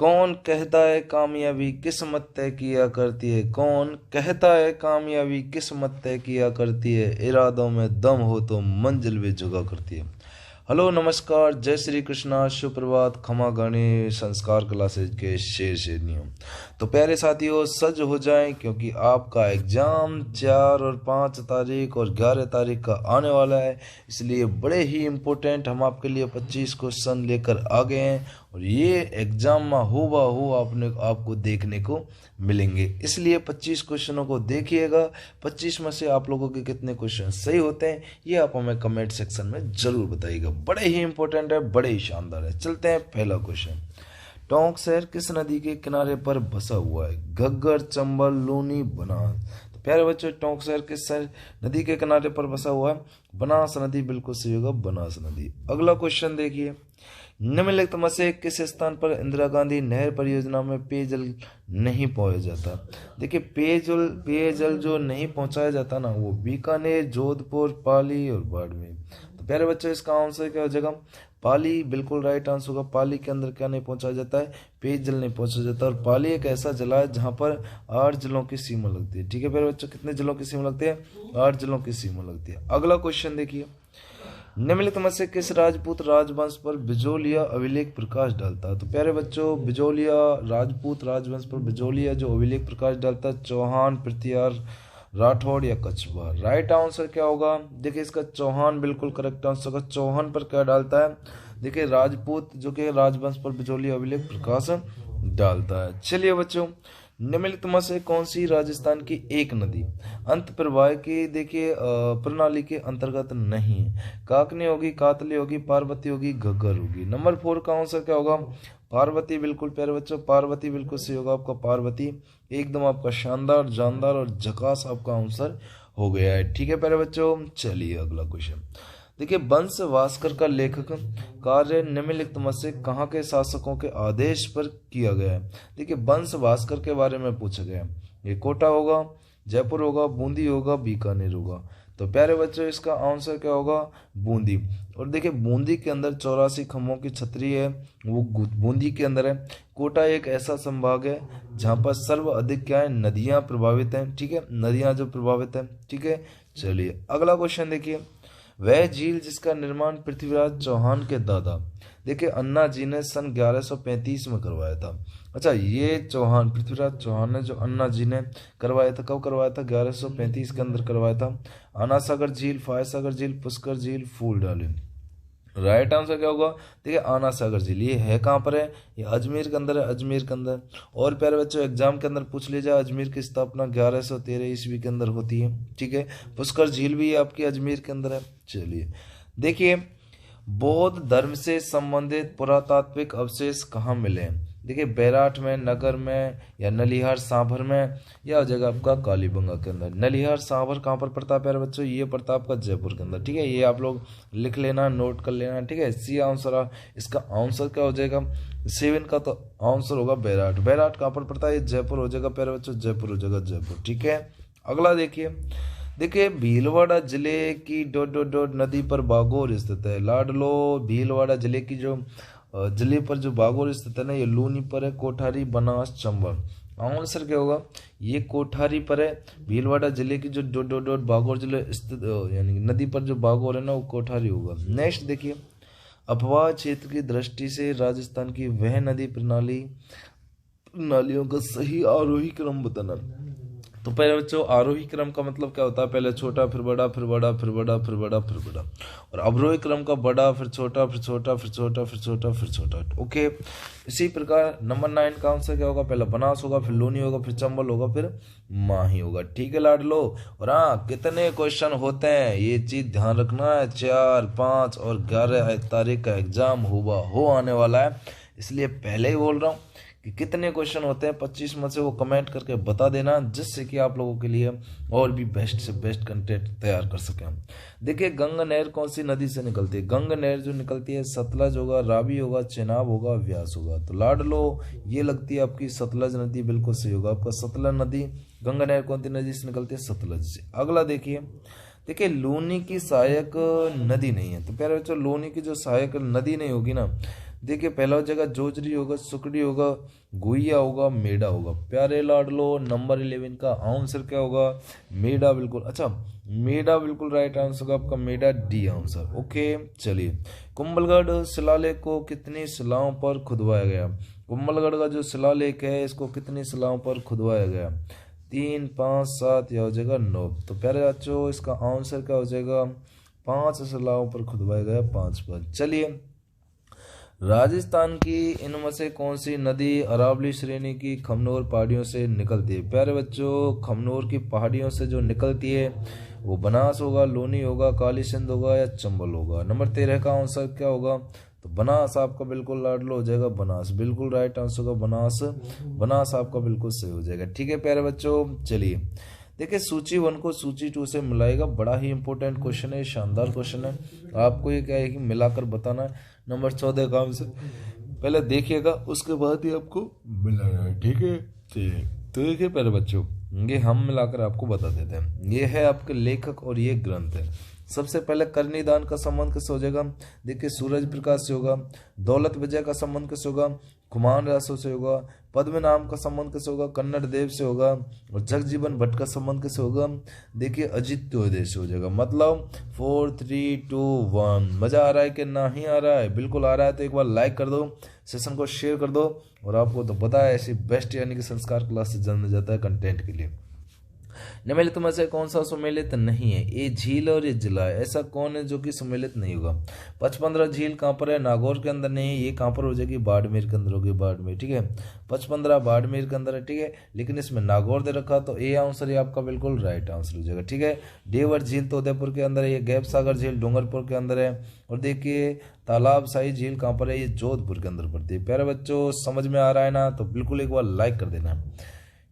कौन कहता है कामयाबी किस्मत तय किया करती है? कौन कहता है कामयाबी किस्मत तय किया करती है? इरादों में दम हो तो मंजिल भी झुका करती है। हेलो नमस्कार, जय श्री कृष्णा, सुप्रभात, खमा गणी संस्कार क्लासेज के शेरनियों। तो प्यारे साथियों, सज हो जाएं क्योंकि आपका एग्जाम 4 और 5 तारीख और 11 तारीख का आने वाला है। इसलिए बड़े ही इम्पोर्टेंट हम आपके लिए 25 क्वेश्चन लेकर आ गए हैं और ये एग्जाम में हूबहू आपको देखने को मिलेंगे। इसलिए 25 क्वेश्चनों को देखिएगा। 25 में से आप लोगों के कितने क्वेश्चन सही होते हैं ये आप हमें कमेंट सेक्शन में जरूर बताइएगा। बड़े ही इंपॉर्टेंट है, बड़े ही शानदार है। चलते हैं पहला क्वेश्चन। टोंक शहर किस नदी के किनारे पर बसा हुआ है? घग्गर, चंबल, लूनी, बनास। तो प्यारे बच्चों, टोंक शहर किस नदी के किनारे पर बसा हुआ है? बनास नदी बिल्कुल सही होगा, बनास नदी। अगला क्वेश्चन देखिए, निम्नलिखित में से किस स्थान पर इंदिरा गांधी नहर परियोजना में पेयजल नहीं पहुंचाया जाता? देखिए, पेयजल जो नहीं पहुंचाया जाता ना, वो बीकानेर, जोधपुर, पाली और बाड़मेर। तो प्यारे बच्चों, इसका आंसर क्या हो जाएगा? पाली बिल्कुल राइट आंसर होगा। पाली के अंदर क्या नहीं पहुंचाया जाता है? पेयजल नहीं पहुंचाया जाता। और पाली एक ऐसा जिला है जहां पर 8 जिलों की सीमा लगती है। ठीक है प्यारे बच्चों, कितने जिलों की सीमा लगती है? 8 जिलों की सीमा लगती है। अगला क्वेश्चन देखिए, निम्नलिखित में से किस राजपूत राजवंश पर बिजोलिया अभिलेख प्रकाश डालता है? तो प्यारे बच्चों, बिजोलिया राजपूत राजवंश पर बिजोलिया जो अभिलेख प्रकाश डालता है, चौहान, पृथ्वीराज, राठौड़ या कछवार। राइट आंसर क्या होगा? देखिए, इसका चौहान बिल्कुल करेक्ट आंसर होगा। चौहान पर क्या डालता है? देखिए, राजपूत जो कि राजवंश पर बिजोलिया अभिलेख प्रकाश डालता है। चलिए बच्चों, निम्नलिखित में से कौन सी राजस्थान की एक नदी अंत प्रवाह की देखिए प्रणाली के अंतर्गत नहीं है? काकनी होगी, कातली होगी, पार्वती होगी, घग्गर होगी। नंबर 4 का आंसर क्या होगा? पार्वती बिल्कुल प्यारे बच्चों, पार्वती बिल्कुल सही होगा आपका। पार्वती एकदम आपका शानदार, जानदार और झकास आपका आंसर हो गया है। ठीक है प्यारे बच्चों, चलिए अगला क्वेश्चन देखिए, वंश भास्कर का लेखक कार्य निम्नलिखित में से कहाँ के शासकों के आदेश पर किया गया है? देखिए, वंश भास्कर के बारे में पूछा गया है। ये कोटा होगा, जयपुर होगा, बूंदी होगा, बीकानेर होगा। तो प्यारे बच्चों, इसका आंसर क्या होगा? बूंदी। और देखिए, बूंदी के अंदर 84 खम्भों की छतरी है, वो बूंदी के अंदर है। कोटा एक ऐसा संभाग है जहाँ पर सर्वाधिक क्या है? नदियाँ प्रभावित हैं। ठीक है, नदियाँ जो प्रभावित हैं। ठीक है, चलिए अगला क्वेश्चन देखिए, वह झील जिसका निर्माण पृथ्वीराज चौहान के दादा देखिए अन्ना जी ने सन 1135 में करवाया था। अच्छा, ये चौहान पृथ्वीराज चौहान ने जो अन्ना जी ने करवाया था, कब करवाया था? 1135 के अंदर करवाया था। आना सागर झील, फायसागर झील, पुष्कर झील, फूल डाली। राइट आंसर क्या होगा? देखिए, आना सागर झील ये है कहाँ पर है? ये अजमेर के अंदर है, अजमेर के अंदर। और प्यारे बच्चों, एग्जाम के अंदर पूछ लीजिए, अजमेर की स्थापना 1113 ईस्वी के अंदर होती है। ठीक है, पुष्कर झील भी आपकी अजमेर के अंदर है। चलिए देखिए, बौद्ध धर्म से संबंधित पुरातात्विक अवशेष कहाँ मिले हैं? देखिए, बैराठ में, नगर में, या नलिहार सांभर में, या हो जाएगा आपका कालीबंगा के अंदर। नलिहार सांभर कहाँ पर पड़ता है प्यारे बच्चों? ये पड़ता है आपका जयपुर के अंदर। ठीक है, ये आप लोग लिख लेना, नोट कर लेना। ठीक है, सी आंसर। इसका आंसर क्या हो जाएगा? 7 का तो आंसर होगा बैराठ। बैराठ कहाँ पर पड़ता है? ये जयपुर हो जाएगा प्यारे बच्चों, जयपुर हो जाएगा, जयपुर। ठीक है, अगला देखिए भीलवाड़ा जिले की नदी पर बागोर स्थित है। लाडलो भीलवाड़ा जिले की जो जिले पर जो बागोर स्थित है ना, ये लूनी पर है, कोठारी, बनास, चंबल। आंसर क्या होगा? ये कोठारी पर है। भीलवाड़ा जिले की जो बागोर जिले स्थित यानी नदी पर जो बागोर है ना, वो कोठारी होगा। नेक्स्ट देखिए, अपवाह क्षेत्र की दृष्टि से राजस्थान की वह नदी प्रणालियों का सही आरोही क्रम बताना। तो पहले बच्चों, आरोही क्रम का मतलब क्या होता है? पहले छोटा, फिर बड़ा, फिर बड़ा, फिर बड़ा, फिर बड़ा, फिर बड़ा। और अवरोही क्रम का बड़ा, फिर छोटा, फिर छोटा, फिर छोटा, फिर छोटा, फिर छोटा। ओके, इसी प्रकार नंबर 9 का आंसर क्या होगा? पहला बनास होगा, फिर लोनी होगा, फिर चंबल होगा, फिर माही होगा। ठीक है लाडलो। और हाँ, कितने क्वेश्चन होते हैं ये चीज ध्यान रखना है। 4, 5 और 11 तारीख का एग्जाम हो आने वाला है, इसलिए पहले ही बोल रहा हूँ कि कितने क्वेश्चन होते हैं 25 में से वो कमेंट करके बता देना, जिससे कि आप लोगों के लिए और भी बेस्ट से बेस्ट कंटेंट तैयार कर सकें हम। देखिए, गंगा नहर कौन सी नदी से निकलती है? गंगा नहर जो निकलती है, सतलज होगा, रावी होगा, चेनाब होगा, व्यास होगा। तो लाडलो ये लगती है आपकी सतलज नदी, बिल्कुल सही होगा आपका सतलज नदी। गंगा नहर कौन सी नदी से निकलती है? सतलज से। अगला देखिए लूनी की सहायक नदी नहीं है। तो प्यारे बच्चों, लूनी की जो सहायक नदी नहीं होगी ना, देखिए पहला हो जाएगा जोजरी होगा, सुकड़ी होगा, गुइया होगा, मेढा होगा। प्यारे लाडलो नंबर 11 का आंसर क्या होगा? मेढा, बिल्कुल। अच्छा, मेढा बिल्कुल राइट आंसर होगा आपका, मेढा डी आंसर। ओके चलिए, कुंभलगढ़ शिलालेख को कितनी शिलाओं पर खुदवाया गया? कुंभलगढ़ का जो शिलालेख है इसको कितनी शिलाओं पर खुदवाया गया? 3, 5, 7 या हो जाएगा 9। तो प्यारे बच्चों इसका आंसर क्या हो जाएगा? 5 शिलाओं पर खुदवाया गया, 5 पर। चलिए, राजस्थान की इनमें से कौन सी नदी अरावली श्रेणी की खमनोर पहाड़ियों से निकलती है? प्यारे बच्चों, खमनोर की पहाड़ियों से जो निकलती है वो बनास होगा, लोनी होगा, काली सिंध होगा या चंबल होगा। नंबर 13 का आंसर क्या होगा? तो बनास आपका बिल्कुल लाडलो हो जाएगा, बनास बिल्कुल राइट आंसर होगा, बनास। बनास आपका बिल्कुल सही हो जाएगा। ठीक है प्यारे बच्चों, चलिए देखिए, सूची 1 को सूची 2 से मिलाएगा। बड़ा ही इंपॉर्टेंट क्वेश्चन है, शानदार क्वेश्चन है। आपको ये क्या है कि मिलाकर बताना है। नंबर 14 का आंसर पहले देखिएगा, उसके बाद ही आपको मिलाना है। ठीक है, तो देखिए प्यारे बच्चों, ये हम मिलाकर आपको बता देते हैं। ये है आपके लेखक और ये ग्रंथ है। सबसे पहले करनीदान का संबंध किससे हो जाएगा? देखिए सूरज प्रकाश से होगा। दौलत विजय का संबंध किससे होगा? कुमार रासो से होगा। पद्म नाम का संबंध किससे होगा? कन्नड़ देव से होगा। और जगजीवन भट्ट का संबंध किससे होगा? देखिए अजित्योदय से हो जाएगा। मतलब 4, 3, 2, 1। मजा आ रहा है कि नहीं आ रहा है? बिल्कुल आ रहा है तो एक बार लाइक कर दो, सेशन को शेयर कर दो। और आपको तो पता है ऐसी बेस्ट यानी कि संस्कार क्लास से जाना जाता है कंटेंट के लिए। निम्नलिखित में से कौन सा सम्मिलित नहीं है? ये झील और ये जिला है। ऐसा कौन है जो कि सम्मिलित नहीं होगा? 55 झील कहाँ पर है? नागौर के अंदर नहीं है। ये कहाँ पर हो जाएगी? बाड़मेर के अंदर होगी, बाड़मेर। ठीक है, 55 बाड़मेर के अंदर है। ठीक है, लेकिन इसमें नागौर दे रखा, तो ए आंसर ये आपका बिल्कुल राइट आंसर हो जाएगा। ठीक है, डेवर झील तो उदयपुर के अंदर है। ये गैप सागर झील डूंगरपुर के अंदर है। और देखिए तालाब शाही झील कहाँ पर है? ये जोधपुर के अंदर पड़ती है। प्यारे बच्चों समझ में आ रहा है ना? तो बिल्कुल एक बार लाइक कर देना।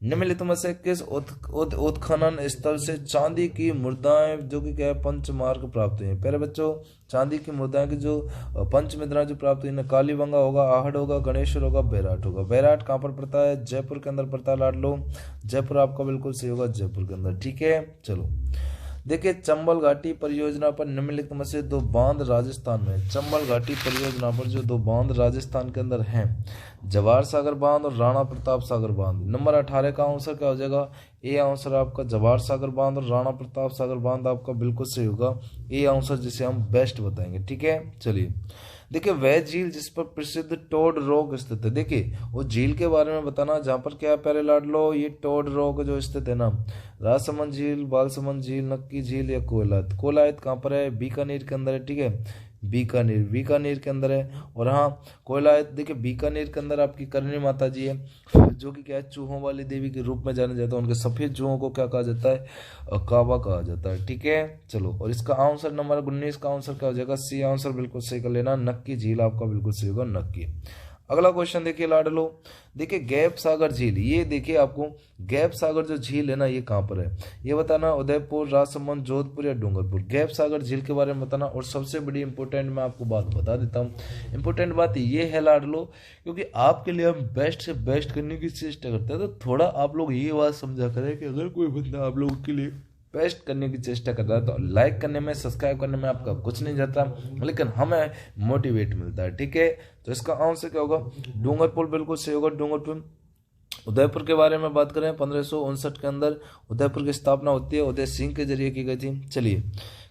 निम्नलिखित में से किस उत्खनन स्थल से चांदी की मुद्राएं जो कि क्या है पंचमार्क प्राप्त हुई है? प्यारे बच्चों, चांदी की मुद्राएं की जो पंच मुद्राएं जो प्राप्त हुई है, कालीबंगा होगा, आहड़ होगा, गणेश्वर होगा, बैराट होगा। बैराट कहाँ पर पड़ता है? जयपुर के अंदर पड़ता है लाडलो। जयपुर आपका बिल्कुल सही होगा, जयपुर के अंदर। ठीक है, चलो देखिए, चंबल घाटी परियोजना पर निम्नलिखित में से 2 बांध राजस्थान में। चंबल घाटी परियोजना पर जो 2 बांध राजस्थान के अंदर हैं, जवाहर सागर बांध और राणा प्रताप सागर बांध। नंबर 18 का आंसर क्या हो जाएगा? ए आंसर आपका जवाहर सागर बांध और राणा प्रताप सागर बांध आपका बिल्कुल सही होगा। ए आंसर जिसे हम बेस्ट बताएंगे। ठीक है, चलिए देखिए, वह झील जिस पर प्रसिद्ध टोड रॉक स्थित है। देखिए वो झील के बारे में बताना जहाँ पर क्या है प्यारे लाडलो? ये टोड रॉक जो स्थित है ना, राजसमंद झील, बालसमंद झील, नक्की झील या कोलायत। कोलायत कहाँ पर है? बीकानेर के अंदर है। ठीक है, बीकानेर के अंदर है। और हाँ, कोयलायत देखिए बीकानेर के अंदर आपकी करणी माता जी है, जो कि क्या है चूहों वाली देवी के रूप में जाने जाता है। उनके सफेद चूहों को क्या कहा जाता है? कावा कहा जाता है। ठीक है, चलो, और इसका आंसर नंबर 19 का आंसर क्या हो जाएगा? सी आंसर बिल्कुल सही कर लेना। नक्की झील आपका बिल्कुल सही होगा, नक्की। अगला क्वेश्चन देखिए लाडलो, देखिए गैप सागर झील, ये देखिए आपको गैप सागर जो झील है ना, ये कहाँ पर है ये बताना। उदयपुर, राजसमंद, जोधपुर या डूंगरपुर। गैप सागर झील के बारे में बताना। और सबसे बड़ी इंपॉर्टेंट मैं आपको बात बता देता हूँ, इंपॉर्टेंट बात ये है लाडलो, क्योंकि आपके लिए हम बेस्ट से बेस्ट करने की चेष्टा करते हैं, तो थोड़ा आप लोग ये बात समझा करें कि अगर कोई बंदा आप लोगों के लिए बेस्ट करने की चेष्टा कर रहा है तो लाइक करने में, सब्सक्राइब करने में आपका कुछ नहीं जाता, लेकिन हमें मोटिवेट मिलता है। ठीक है, तो इसका आंसर क्या होगा? डूंगरपुर बिल्कुल सही होगा, डूंगरपुर। उदयपुर के बारे में बात करें, 1559 के अंदर उदयपुर की स्थापना होती है, उदय सिंह के जरिए की गई थी। चलिए,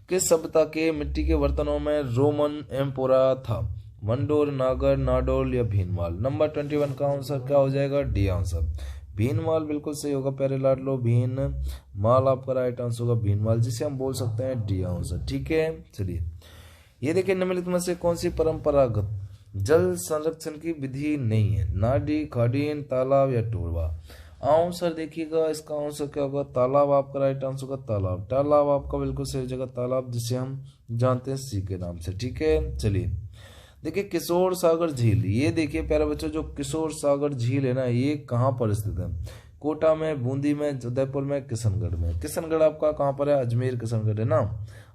किस सभ्यता के मिट्टी के बर्तनों में रोमन एम्पोरा था? मंडोर, नागर, नाडोल या भीनमाल। नंबर 21 का आंसर क्या हो जाएगा? डी आंसर, भीनमाल बिल्कुल सही होगा प्यारे लाडलो। भीन माल आपका राइट आंसर होगा, भीनमाल, जिसे हम बोल सकते हैं डी आंसर। ठीक है, चलिए ये देखिए, निम्नलिखित में से कौन सी परंपरागत जल संरक्षण की विधि नहीं है? नाडी, खाडीन, तालाब या टोरवा। आंसर देखिएगा, इसका आंसर क्या होगा? तालाब आपका राइट आंसर होगा, तालाब। तालाब आपका बिल्कुल सही जगह, तालाब, जिसे हम जानते हैं सी के नाम से। ठीक है, चलिए देखिए, किशोर सागर झील, ये देखिए प्यारे बच्चों, जो किशोर सागर झील है ना, ये कहाँ पर स्थित है? कोटा में, बूंदी में, उदयपुर में, किशनगढ़ में। किशनगढ़ आपका कहाँ पर है? अजमेर किशनगढ़ है ना,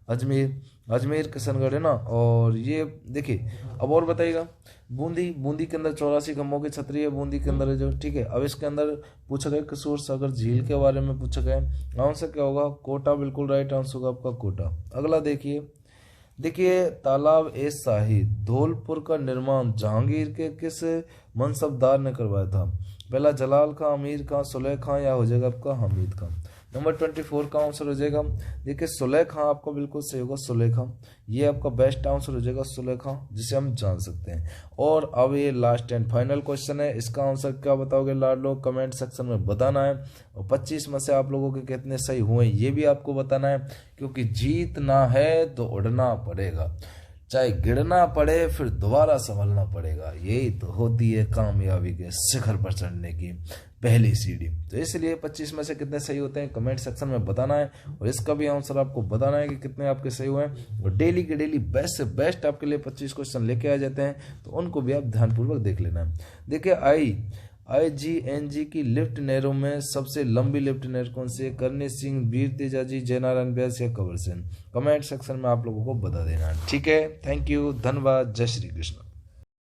अजमेर किशनगढ़ है ना। और ये देखिए, अब और बताइएगा, बूंदी के अंदर 84 खम्भों की छतरी है, बूंदी के अंदर है जो। ठीक है, अब इसके अंदर पूछा गया किशोर सागर झील के बारे में पूछा गया, आंसर क्या होगा? कोटा बिल्कुल राइट आंसर होगा आपका, कोटा। अगला देखिए, तालाब ए शाही धौलपुर का निर्माण जहांगीर के किस मनसबदार ने करवाया था? पहला जलाल खां, अमीर खां, सुलेह खां या हो जाएगा आपका हमीद खां। नंबर 24 का आंसर हो जाएगा, देखिए सुलेह खां आपका बिल्कुल सही होगा, सुलेह खां। ये आपका बेस्ट आंसर हो जाएगा सुलेह खां, जिसे हम जान सकते हैं। और अब ये लास्ट एंड फाइनल क्वेश्चन है, इसका आंसर क्या बताओगे लाडलो? कमेंट सेक्शन में बताना है। और 25 में से आप लोगों के कितने सही हुए ये भी आपको बताना है, क्योंकि जीतना है तो उड़ना पड़ेगा, चाहे गिरना पड़े फिर दोबारा संभलना पड़ेगा। यही तो होती है कामयाबी के शिखर पर चढ़ने की पहली सीढ़ी। तो इसलिए 25 में से कितने सही होते हैं कमेंट सेक्शन में बताना है, और इसका भी आंसर आपको बताना है कि कितने आपके सही हुए हैं। और डेली के डेली बेस्ट से बेस्ट आपके लिए 25 क्वेश्चन लेके आ जाते हैं, तो उनको भी आप ध्यानपूर्वक देख लेना है। देखिए, IGNG की लिफ्ट नहरों में सबसे लंबी लिफ्ट नहर कौन सी है? करनी सिंह, वीर तेजाजी, जयनारायण व्यास या कंवर सेन? कमेंट सेक्शन में आप लोगों को बता देना। ठीक है, थैंक यू, धन्यवाद, जय श्री कृष्ण।